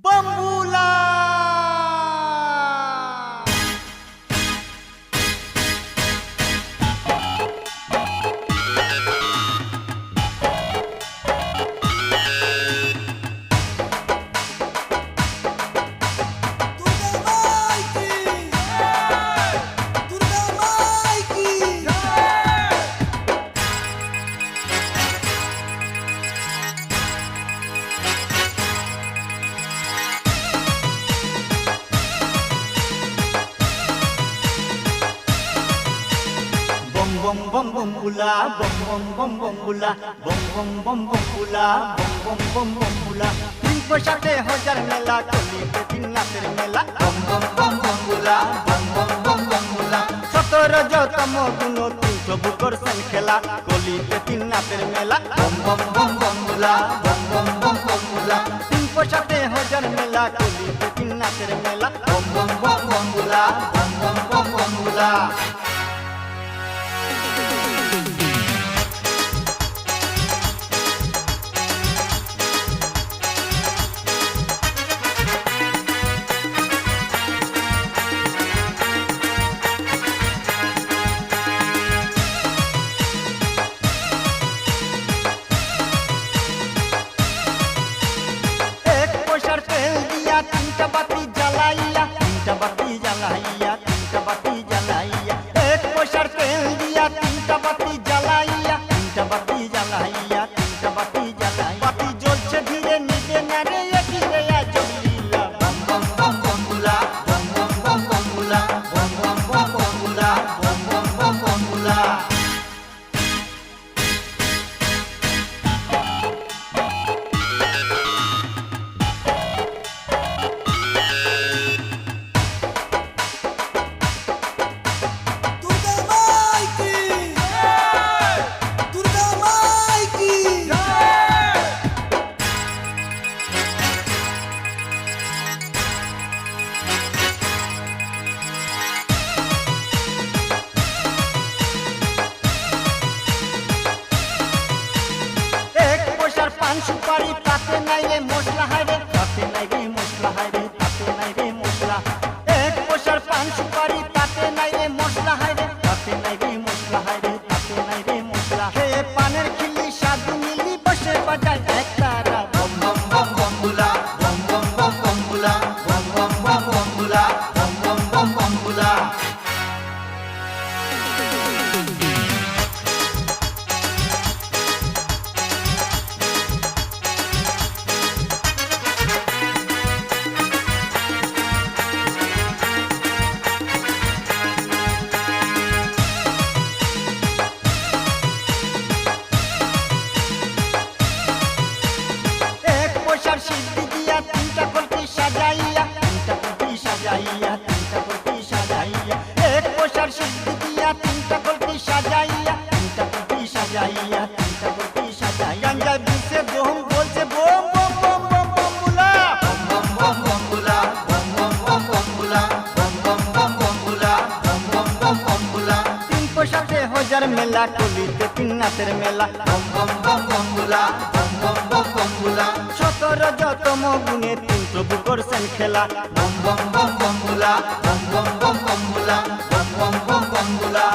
बम्बुला bom bom bambula bom bom bambula bom bom bambula bom bom bambula তিন পয়সাতে হাজার মেলা কলিতে তিন রাতের মেলা bom bom bambula bom bom bambula 17তম গুণ 300 বুকর সেন খেলা কলিতে তিন রাতের মেলা bom bom bambula bom bom bambula তিন পয়সাতে হাজার মেলা কলিতে তিন রাতের মেলা bom bom bambula bom bom bambula तीनटा बाती जलाइया तीनटा बाती जलाइया तीनटा बाती जलाइया एक पैसार तेल दिया तीनटा बाती जलाइया तीनटा बाती जलाइया तीनटा बाती जलाइया बाती জ্বলছে ধীরে নিবে না রে একই রে জ্বলিলা বম বম বম বমবুলা বম বম বম বমবুলা বম বম বম বমবুলা বম বম বম বমবুলা पान सुपारी ताते नाई रे मसला हाय रे ताते नाई रे मसला हाय रे ताते नाई रे मसला एक पयसार पान सुपारी ताते नाई रे मसला हाय रे ताते नाई रे मसला हाय रे ताते नाई रे मसला हे पानेर खिल्ली साधु मिली बसे बाजाय एक तारा बम बम बम बमबुला बम बम बम बमबुला बम बम बम बमबुला बम बम बम बमबुला सिद्धि दिया तीनटा कलकी सजाइया तीनटा कलकी सजाइया तीनटा कलकी सजाइया एक पैसार सिद्धि दिया तीनटा कलकी सजाइया तीनटा कलकी सजाइया तीनटा कलकी सजाइया गंजा बिसे बोम बोलছে बोम बोम बोम बोम बमबुला बोम बोम बोम बमबुला बोम बोम बोम बमबुला बोम बोम बोम बमबुला बोम बोम बोम बमबुला तीन पैसाতে হাজার মেলা কলিতে তিন রাতের মেলা बोम बोम बोम बमबुला बोम बोम बोम बमबुला 17তম গুণে 300 বুকর সেন খেলা বম বম বম বমবুলা বম বম বম বমবুলা বম বম বম বমবুলা